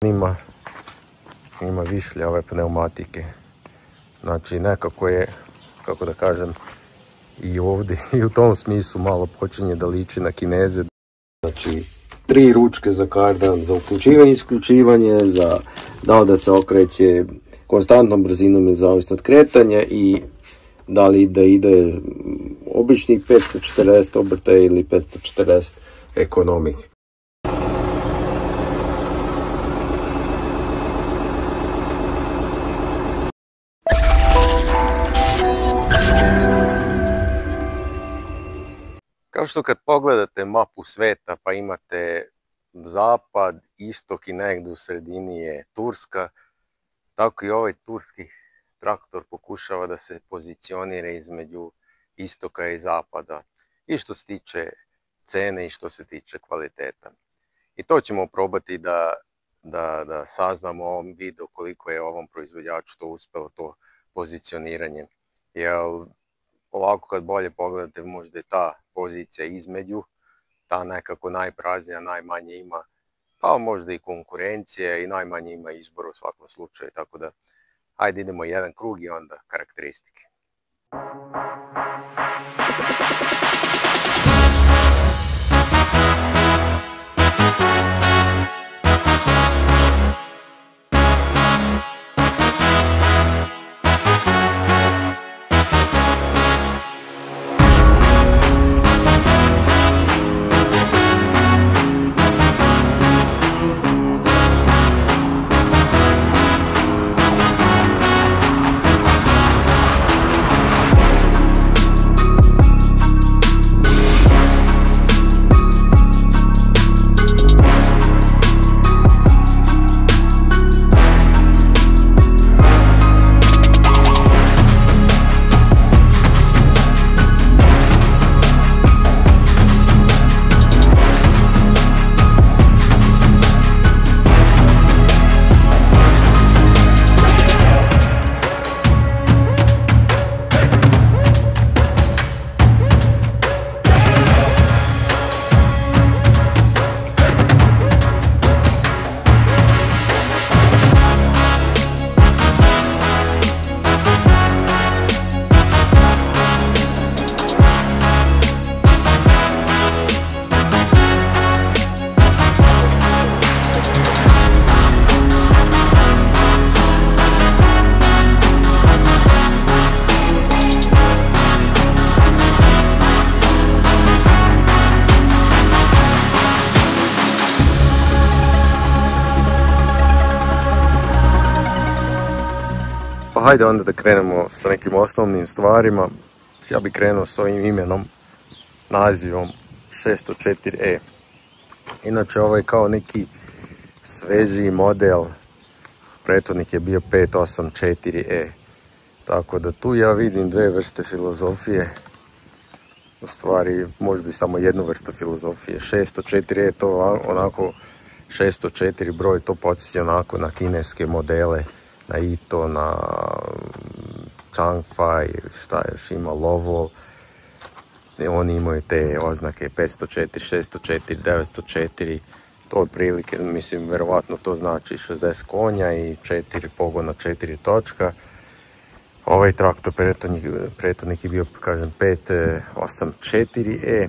ima višlje ove pneumatike. Znači nekako je, kako da kažem, i ovdje i u tom smislu malo počinje da liči na Kineze. Znači 3 ručke za kardan, za uključivanje i isključivanje, za da li da se okreće konstantnom brzinom ili zavisno od kretanja i da li da ide običnih 540 obrtaja ili 540 ekonomik. Kao što kad pogledate mapu sveta pa imate zapad, istok i negdje u sredini je Turska, tako i ovaj turski traktor pokušava da se pozicionira između istoka i zapada. I što se tiče cene i što se tiče kvaliteta. I to ćemo probati da saznamo u ovom videu koliko je ovom proizvođaču to uspelo, to pozicioniranje. Jer ovako kad bolje pogledate možda je ta pozicija između, ta nekako najpraznija, najmanje ima, pa možda i konkurencije i najmanje ima izbora u svakom slučaju, tako da ajde idemo jedan krug i onda karakteristike. Hajde onda da krenemo sa nekim osnovnim stvarima. Ja bih krenuo s ovim imenom, nazivom 604E. Inače ovo je kao neki svežiji model, prethodnik je bio 584E. Tako da tu ja vidim dve vrste filozofije, u stvari možda i samo jednu vrstu filozofije. 604E to onako, 604 broj, to podsjeća onako na kineske modele, na Ito, na Changfei, šta još ima, Lovol. Oni imaju te oznake 504, 604, 904, to otprilike, mislim, verovatno to znači 60 konja i 4 pogona, 4 točka. Ovaj traktor prethodnik je bio, kažem, 584E,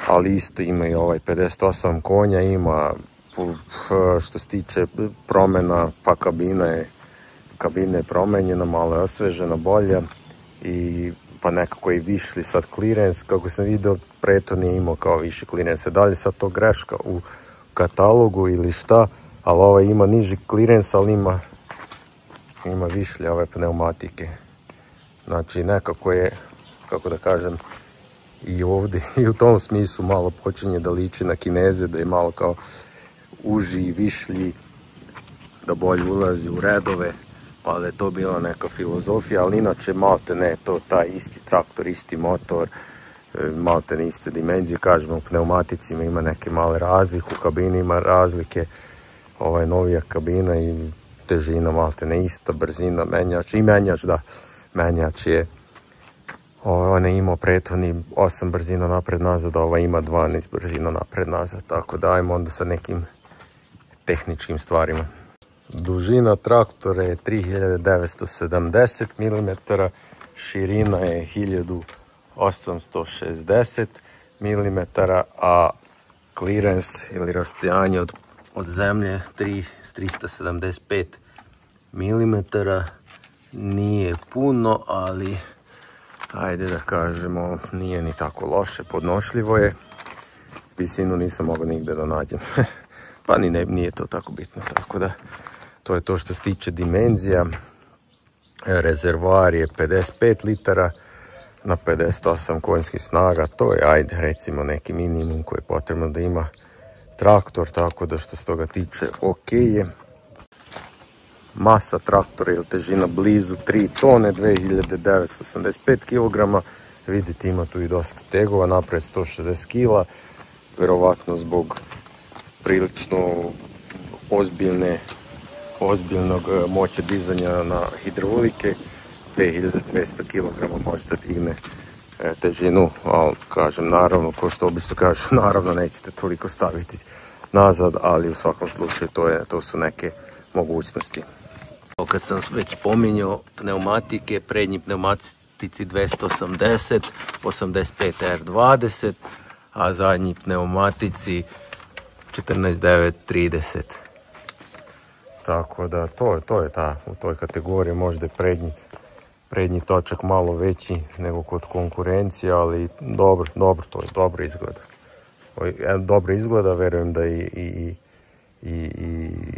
ali isto ima i ovaj 58 konja, ima što se tiče promjena, pa kabina je promenjena, malo je osvežena, bolja i pa nekako je višli sad clearance, kako sam vidio prethodni je imao kao viši clearance, da li sad to greška u katalogu ili šta, ali ovaj ima niži clearance, ali ima višlje ove pneumatike. Znači nekako je, kako da kažem, i ovdje i u tom smislu malo počinje da liči na Kineze, da je malo kao uži i višlji, da bolje ulazi u redove, pa da je to bila neka filozofija, ali inače malte ne, to taj isti traktor, isti motor, malte ne iste dimenzije, kažemo u pneumaticima ima neke male razlike, u kabini ima razlike, ovaj novija kabina i težina malte ne ista, brzina, menjač i menjač, da, menjač je, on je imao prethodni 8 brzina napred nazad, ova ima 12 brzina napred nazad, tako da ajmo onda sa nekim tehničkim stvarima. Dužina traktora je 3970 mm, širina je 1860 mm, a clearance ili rastojanje od zemlje 375 mm. Nije puno, ali ajde da kažemo nije ni tako loše, podnošljivo je. Visinu nisam mogao nigdje da nađem. Pa nije to tako bitno, tako da to je to što se tiče dimenzija. Rezervoar je 55 litara na 58 konjskih snaga. To je, ajde, recimo neki minimum koji je potrebno da ima traktor, tako da što se toga tiče ok je. Masa traktora ili težina blizu 3 tone, 2985 kg. Vidite, ima tu i dosta tegova, napred 160 kg. Vjerovatno zbog prilično ozbiljnog moća dizanja na hidraulike. 2200 kg možete digne težinu, ali kažem, naravno, ko što obično kažu, naravno nećete toliko staviti nazad, ali u svakom slučaju to su neke mogućnosti. Kad sam već spominjao pneumatike, prednji pneumatici 280, 85 R20, a zadnji pneumatici 14930. Tako da to je u toj kategoriji, možda je prednji točak malo veći nego kod konkurencije, ali dobro, to je dobro izgleda. Dobro izgleda, verujem da i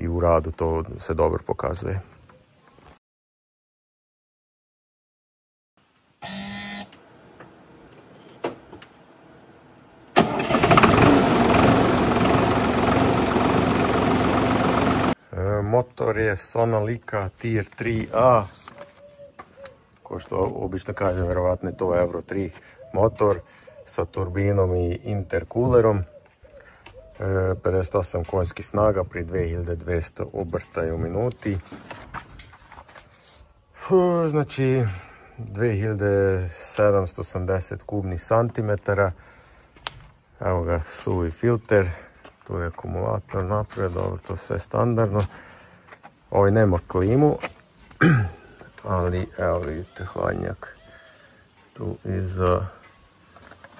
u radu to se dobro pokazuje. Motor je Sonalika Tier 3A, ko što obično kažem, vjerovatno je to Euro 3 motor sa turbinom i interkulerom. 58 konjskih snaga pri 2200 obrtaja u minuti. Znači 2780 kubnih santimetara. Evo ga, suvi filter. Tu je akumulator naprijed, dobro, to sve standardno. Ovaj nema klimu, ali evo vidite hladnjak tu i za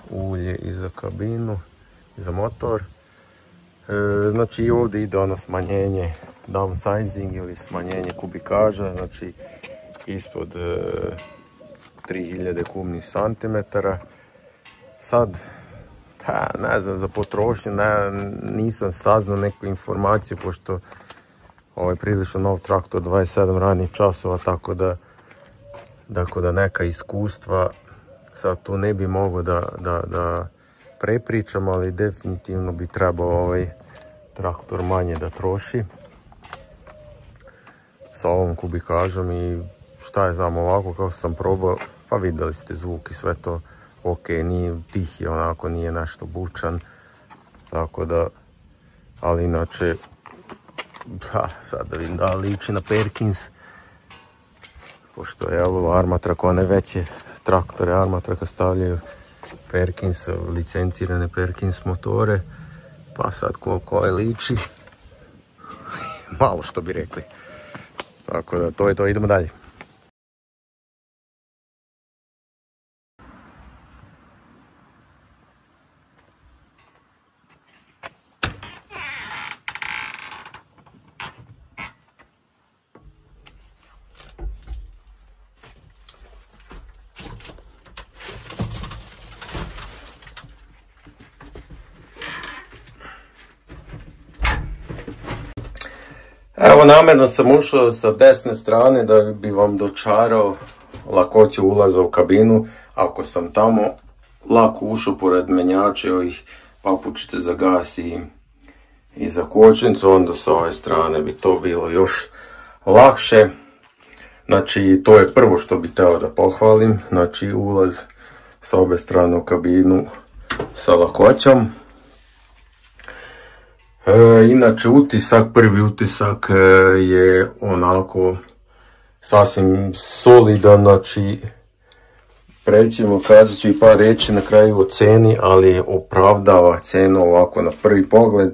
ulje i za kabinu i za motor. Znači i ovdje ide ono smanjenje downsizing ili smanjenje kubikaža, znači ispod 3000 kubnih santimetara. Sad, ne znam, za potrošnju nisam saznao neku informaciju, pošto ovo je prilično nov traktor, 27 radnih časova, tako da neka iskustva sad tu ne bi mogao da prepričam, ali definitivno bi trebao ovaj traktor manje da troši sa ovom kubikažom. I šta je znam, ovako kao sam probao, pa vidjeli ste zvuk i sve to ok, nije tihi, onako nije nešto bučan, tako da, ali inače, sad da vidim da liči na Perkins, pošto je Armatrak, one veće traktore Armatraka stavljaju Perkins, licencirane Perkins motore, pa sad koliko je liči, malo što bi rekli, tako da to je to, idemo dalje. Evo, namjerno sam ušao sa desne strane da bi vam dočarao lakoću ulaza u kabinu. Ako sam tamo lako ušao pored menjača, ovih papučice za gas i za kočnicu, onda sa ove strane bi to bilo još lakše. Znači, to je prvo što bih htio da pohvalim, znači ulaz sa obe strane u kabinu sa lakoćom. Inače, prvi utisak je onako sasvim solidan, znači prećemo, kazat ću i par riječi na kraju o ceni, ali opravdava cenu ovako na prvi pogled.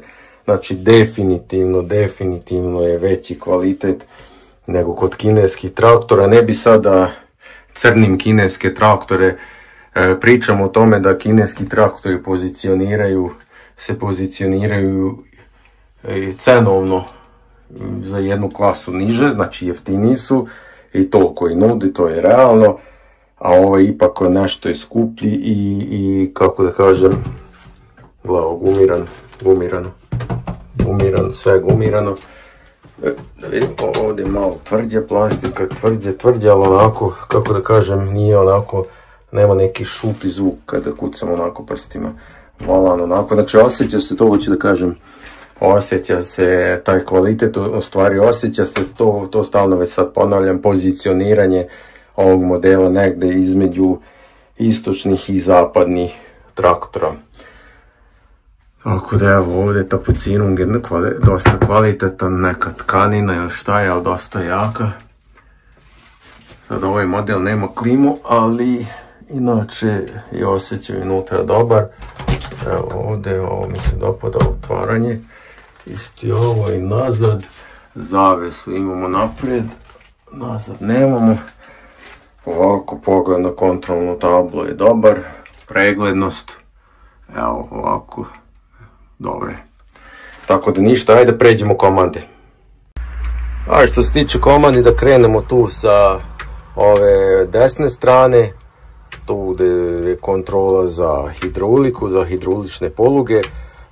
Znači definitivno je veći kvalitet nego kod kineskih traktora. Ne bi sada crnim kineske traktore, pričamo o tome da kineski traktori se pozicioniraju cenovno za jednu klasu niže, znači jeftiniji su i toliko i nudi, to je realno, a ovo ipak nešto je skuplji i kako da kažem, sve gumirano. Da vidim, ovdje je malo tvrđe plastika, tvrđe, ali onako, kako da kažem, nije onako, nema neki šupi zvuk kada kucam onako prstima. Volan onako, znači osjeća se to, hoću da kažem, osjeća se taj kvalitet, u stvari osjeća se to stalno već sad ponavljam, pozicioniranje ovog modela negdje između istočnih i zapadnih traktora. Tako da evo ovdje Tapucinung je dosta kvalitetan, neka tkanina ili šta je, ali dosta jaka. Sad ovaj model nema klimu, ali inače je osjećaj unutra dobar. Evo ovdje, ovo mi se dopada otvaranje. Isti ovo i nazad. Zavesu imamo naprijed, nazad nemamo. Ovako pogled na kontrolnu tablu je dobar. Preglednost, evo ovako, dobre. Tako da ništa, ajde pređemo komande. A što se tiče komandi, da krenemo tu sa ove desne strane. Tu je kontrola za hidrauliku, za hidraulične poluge.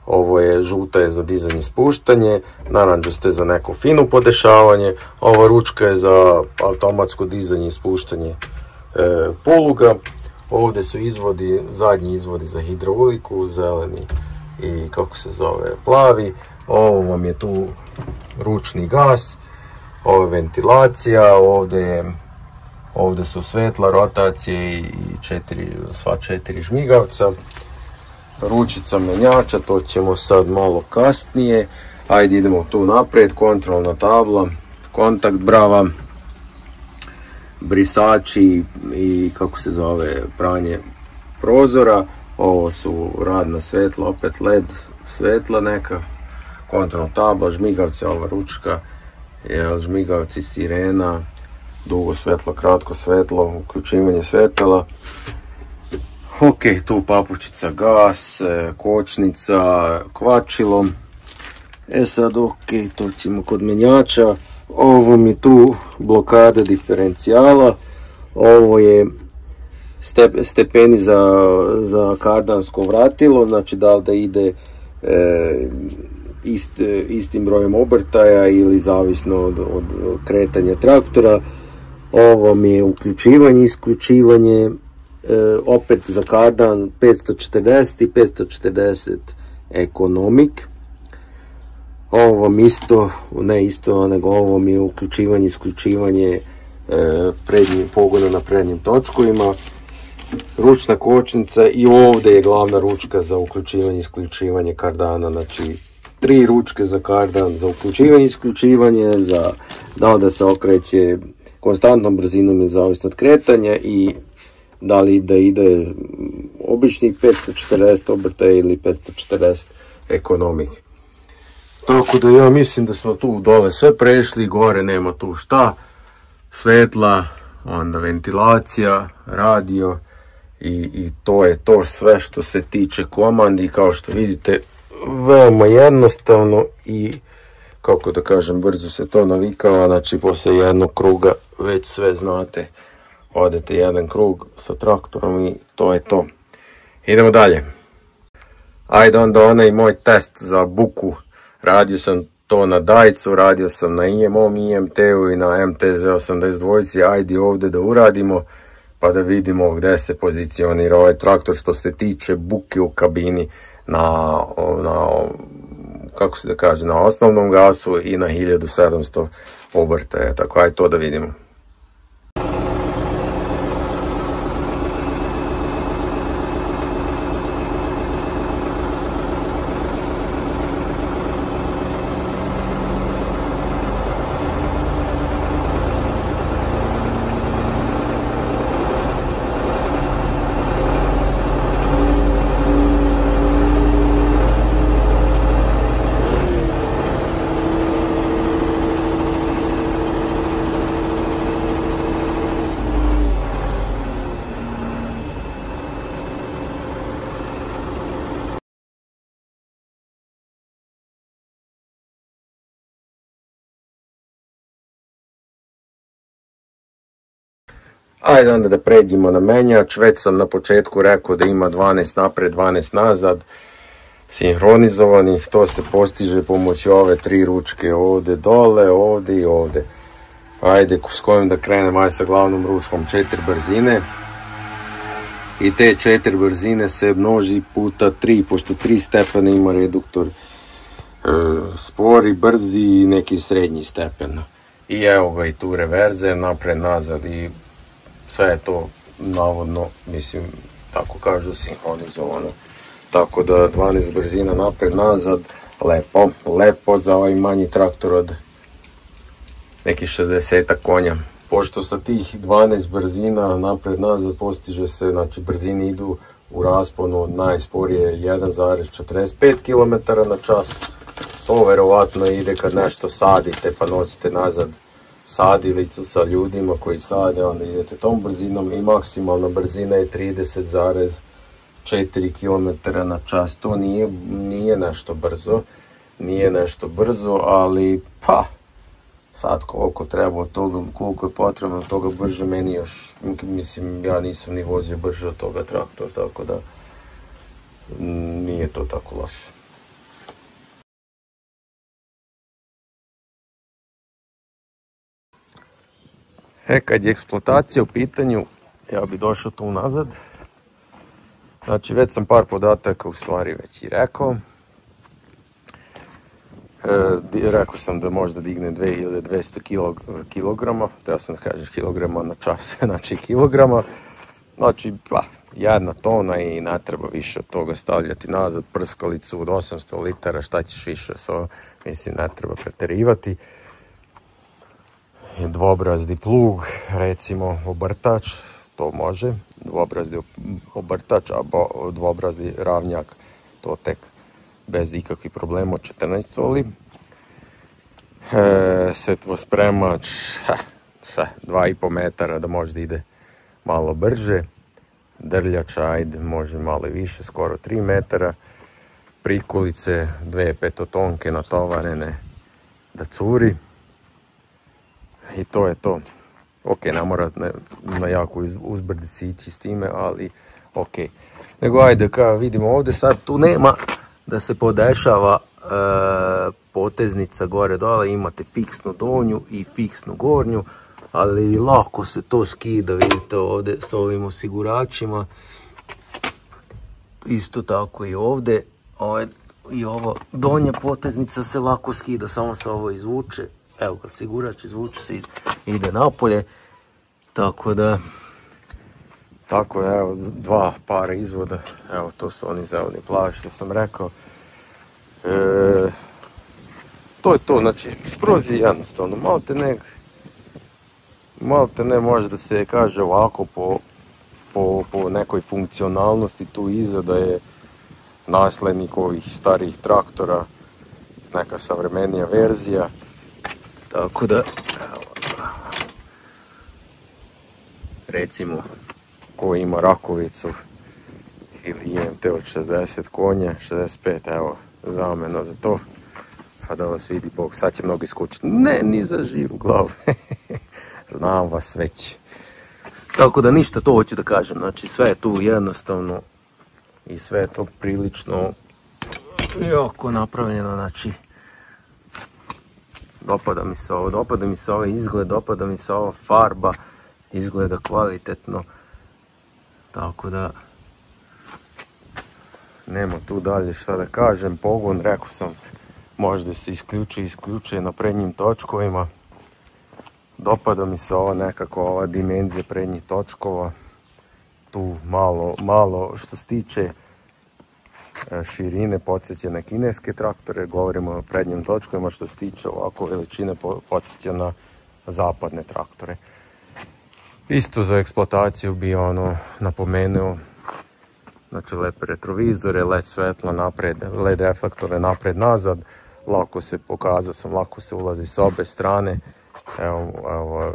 Ovo je žuta je za dizanje i spuštanje, narančaste za neko fino podešavanje, ova ručka je za automatsko dizanje i spuštanje poluga. Ovdje su zadnji izvodi za hidrauliku, zeleni i kako se zove plavi. Ovo vam je tu ručni gas, ovo je ventilacija, ovdje su svetla, rotacije i sva 4 žmigavca. Ručica menjača, to ćemo sad malo kasnije. Ajde idemo tu naprijed, kontrolna tabla, kontakt brava, brisači i kako se zove pranje prozora. Ovo su radna svetla, opet LED svetla neka, kontrolna tabla, žmigavci, ova ručka, žmigavci, sirena, dugo svetlo, kratko svetlo, uključivanje svetala. Ok, tu papučica, gas, kočnica, kvačilo. Sad ok, to ćemo kod menjača. Ovo mi je tu blokada diferencijala. Ovo je stepeni za kardansko vratilo, znači da li da ide istim brojem obrtaja ili zavisno od kretanja traktora. Ovo mi je uključivanje, isključivanje. Opet za kardan 540 i 540 ekonomik. Ovo vam isto, ne isto, nego ovo mi je uključivanje, isključivanje pogona na prednjim točkovima. Ručna kočnica i ovdje je glavna ručka za uključivanje, isključivanje kardana. Znači 3 ručke za kardan, za uključivanje, isključivanje, za da se okreće konstantnom brzinom ili zavisno od kretanja i da li da ide običnih 540 obrtaja ili 540 ekonomik. Tako da ja mislim da smo tu dole sve prešli, gore nema tu šta, svetla, onda ventilacija, radio i to je to sve što se tiče komandi. Kao što vidite, veoma jednostavno i kako da kažem, brzo se to navikava, znači poslije jednog kruga već sve znate. Odete jedan krug sa traktorom i to je to. Idemo dalje. Ajde onda onaj moj test za buku. Radio sam to na Dajcu, radio sam na IMT-u i na MTZ82. Ajde ovdje da uradimo pa da vidimo gdje se pozicionira ovaj traktor što se tiče buke u kabini kako se da kaže, na osnovnom gasu i na 1700 obrtaja. Tako ajde to da vidimo. Ajde onda da pređemo na menjač. Već sam na početku rekao da ima 12 napred, 12 nazad. Sinhronizovanih, to se postiže pomoću ove 3 ručke, ovdje dole, ovdje i ovdje. Ajde, s kojom da krenem, ajde sa glavnom ručkom 4 brzine. I te 4 brzine se množi puta 3, pošto 3 stepena ima reduktor. Spori, brzi i neki srednji stepen. I evo ga i tu reverze, napred, nazad i sve je to navodno, mislim, tako kažu, sinhronizovano. Tako da 12 brzina napred, nazad, lepo za ovaj manji traktor od nekih 60 konja. Pošto sa tih 12 brzina napred, nazad postiže se, znači brzine idu u rasponu od najsporije 1,45 km na čas. To verovatno ide kad nešto sadite pa nosite nazad sadilicu sa ljudima koji sade, onda idete tom brzinom i maksimalna brzina je 30,4 km na čas. To nije nešto brzo, ali pa sad koliko treba od toga, koliko je potrebno od toga brže, meni još, mislim, ja nisam ni vozio brže od toga traktor, tako da nije to tako loše. Kad je eksploatacija u pitanju, ja bi došao tu nazad. Znači, već sam par podataka u stvari već i rekao. Rekao sam da možda digne 2200 kilograma, teo sam da kažem kilograma na čas, znači kilograma. Znači, jedna tona i ne treba više od toga stavljati nazad, prskalicu od 800 litara, šta ćeš više, mislim, ne treba preterivati. Dvobrazdi plug, recimo obrtač, to može, dvobrazdi obrtač, a dvobrazdi ravnjak, to tek bez ikakvih problema od 14 soli. Setvospremač, 2,5 metara da možda ide malo brže. Drljač, ajde, može malo više, skoro 3 metara. Prikolice, 2 petotonke natovarene da curi. I to je to. Ok, ne mora na jako uzbrdici ići s time, ali ok. Nego ajde, kao vidimo ovdje sad tu nema da se podešava poteznica gore dole, imate fiksnu donju i fiksnu gornju, ali lako se to skida, vidite ovdje s ovim osiguračima. Isto tako i ovdje, i ova donja poteznica se lako skida, samo se ovo izvuče. Evo ga, osigurač izvuče se i ide napolje. Tako da, evo, 2 para izvoda. Evo, to su oni zeleni plavi što sam rekao. To je to, znači, skroz je jednostavno. Malte ne može da se kaže ovako po nekoj funkcionalnosti tu iza da je naslednik ovih starijih traktora, neka savremenija verzija. Tako da, recimo, ko ima Rakovicu ili IMT od 60 konja, 65, evo, zameno za to, pa da vas vidi Bog, sad će mnogo iskučiti. Ne, ni za živu glavu, znam vas već. Tako da ništa, to hoću da kažem, znači sve je tu jednostavno i sve je to prilično jako napravljeno, znači dopada mi se ovaj izgled, dopada mi se ova farba, izgleda kvalitetno, tako da nema tu dalje šta da kažem. Pogon, rekao sam, možda se isključuje na prednjim točkovima. Dopada mi se ova dimenzija prednjih točkova, tu malo što se tiče širine podsjeća na kineske traktore, govorimo o prednjim točkovima, što se tiče ovako veličine podsjeća na zapadne traktore. Isto za eksploataciju bi napomenuo, znači lepe retrovizore, LED svetla napred, LED reflektore napred nazad, lako se ulazi sa obe strane, evo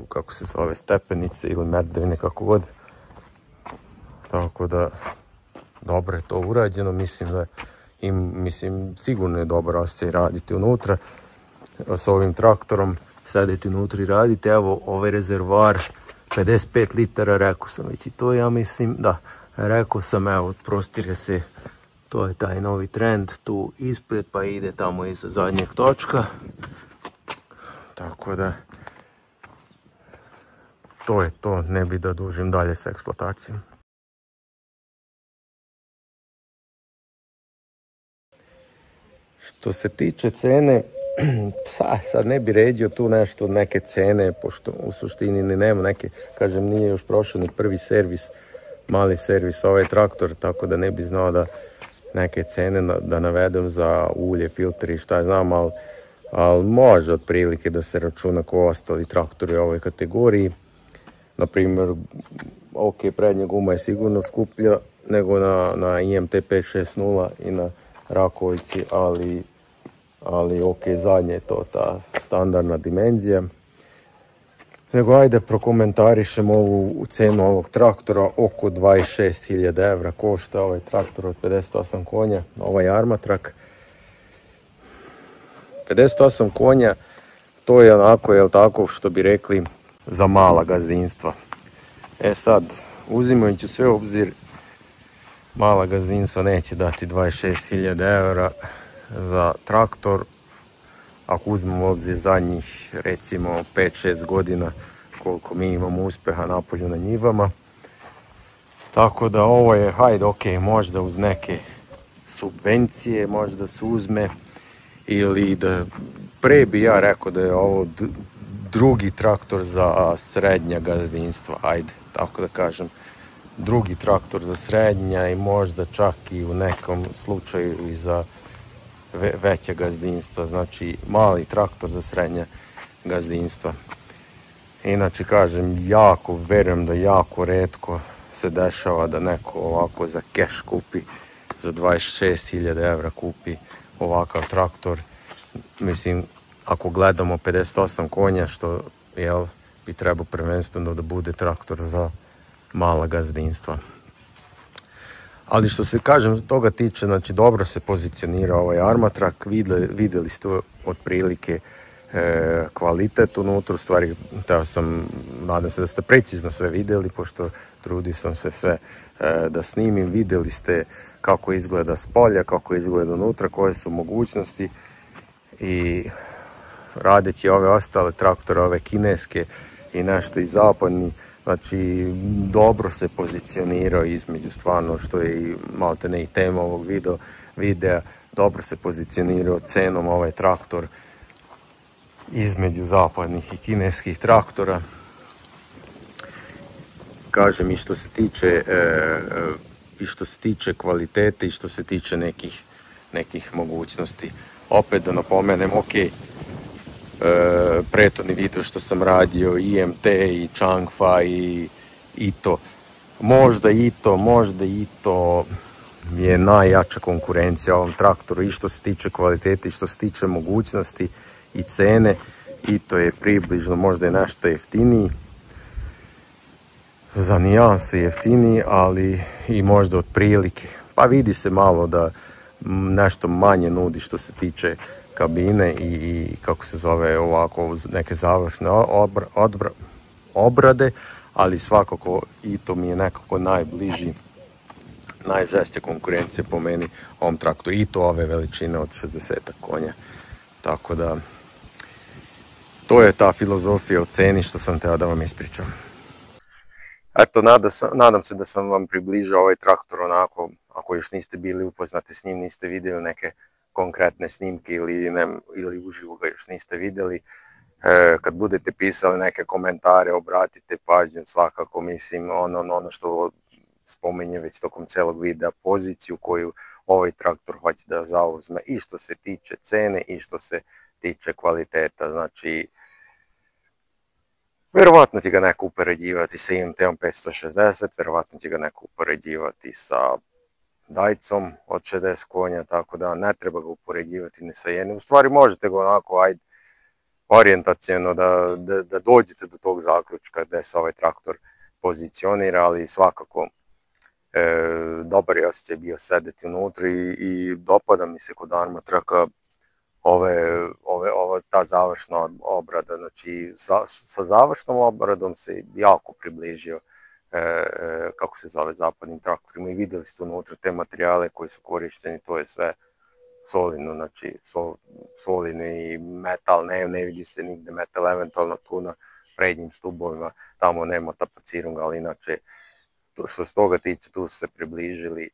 kako se zove, stepenice ili merdevine, kako god. Tako da, dobro je to urađeno, mislim sigurno je dobro osjećaj raditi unutra s ovim traktorom, sedite unutra i radite. Evo ovaj rezervoar 55 litara, rekao sam već i to, ja mislim, da, rekao sam, evo, prostire se, to je taj novi trend tu ispred, pa ide tamo iza zadnjeg točka, tako da, to je to, ne bi da dužim dalje sa eksploatacijom. Što se tiče cene, sad ne bi ređio tu nešto, neke cene, pošto u suštini ni nema neke, kažem, nije još prošao ni prvi servis, mali servis ovaj traktor, tako da ne bi znao da neke cene da navedem za ulje, filtri, šta je znam, ali može otprilike da se računa ko ostali traktori u ovoj kategoriji. Naprimjer, ok, prednja guma je sigurno skuplja nego na IMT 560 i na Rakovici, ali ok, zadnje je to ta standardna dimenzija. Nego ajde prokomentarišemo ovu cenu ovog traktora, oko 26.000 evra košta ovaj traktor od 58 konja, ovaj Armatrak. 58 konja, to je onako, jel tako, što bi rekli, za mala gazdinstva. E sad, uzimajući sve u obzir, mala gazdinstva neće dati 26.000 evra za traktor, ako uzmemo u obzir zadnjih, recimo, 5-6 godina koliko mi imamo uspjeha na polju na njivama. Tako da ovo je, hajde, ok, možda uz neke subvencije možda se uzme, ili da, pre bi ja rekao da je ovo drugi traktor za srednja gazdinstva, ajde, tako da kažem, drugi traktor za srednja i možda čak i u nekom slučaju i za veće gazdinstva, znači mali traktor za srednja gazdinstva. Inače, kažem, jako verujem da jako retko se dešava da neko ovako za keš kupi, za 26.000 evra kupi ovakav traktor. Mislim, ako gledamo 58 konja, što, jel, bi trebao prvenstveno da bude traktor za mala gazdinstva. Ali što se, kažem, toga tiče, znači dobro se pozicionira ovaj Armatrak, vidjeli ste otprilike kvalitet unutra, u stvari, nadam se da ste precizno sve vidjeli, pošto trudio sam se sve da snimim, vidjeli ste kako izgleda s polja, kako izgleda unutra, koje su mogućnosti, i radeći ove ostale traktore, ove kineske i nešto i zapadni, znači dobro se pozicionirao između, stvarno, što je i maltene i tema ovog videa, dobro se pozicionirao cenom ovaj traktor između zapadnih i kineskih traktora. Kažem, i što se tiče kvalitete i što se tiče nekih mogućnosti. Opet da napomenem, ok, prethodni video što sam radio, IMT i Changfa i Ito, možda Ito je najjača konkurencija ovom traktoru i što se tiče kvalitete i što se tiče mogućnosti i cene. Ito je približno, možda je nešto jeftiniji, za nijanse jeftiniji, ali i možda otprilike, pa vidi se malo da nešto manje nudi što se tiče kabine i kako se zove, ovako neke završne obrade, ali svakako Ito mi je nekako najbliži, najžešća konkurencija po meni ovom traktoru. Ito ove veličine od 60 konja. Tako da, to je ta filozofija o ceni što sam teo da vam ispričam. Eto, nadam se da sam vam približao ovaj traktor onako, ako još niste bili upoznati s njim, niste vidjeli neke konkretne snimke ili uživo ga još niste vidjeli. Kad budete pisali neke komentare, obratite pažnju, svakako, mislim, ono što spominje već tokom celog videa, poziciju koju ovaj traktor hoće da zauzme, i što se tiče cene i što se tiče kvaliteta. Znači, verovatno će ga neko upoređivati sa IMT-om 560, verovatno će ga neko upoređivati sa Dajcom od 60 konja, tako da ne treba ga upoređivati ni sa jednim. U stvari možete ga onako, ajde, orijentacijeno da dođete do tog zaključka gde se ovaj traktor pozicionira, ali svakako dobar je osjećaj bio sedeti unutra i dopada mi se kod Armatraka ta završna obrada, znači znači sa završnom obradom se jako približio kako se zove zapadnim traktorima i vidjeli ste unutra te materijale koji su korišteni, to je sve solidno, znači solidni metal, ne vidi se nigde metal, eventualno tu na prednjim stubovima, tamo nema tapacirunga, ali inače što se toga tiče tu su se približili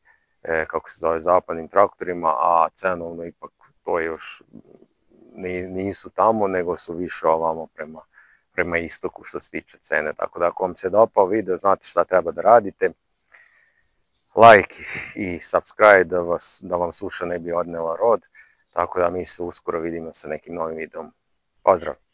kako se zove zapadnim traktorima, a cenovno ipak to još nisu tamo, nego su više ovamo prema istoku što se tiče cene, tako da ako vam se dopao video, znate šta treba da radite, like i subscribe da vam suša ne bi odnela rod, tako da mi se uskoro vidimo sa nekim novim videom. Pozdrav!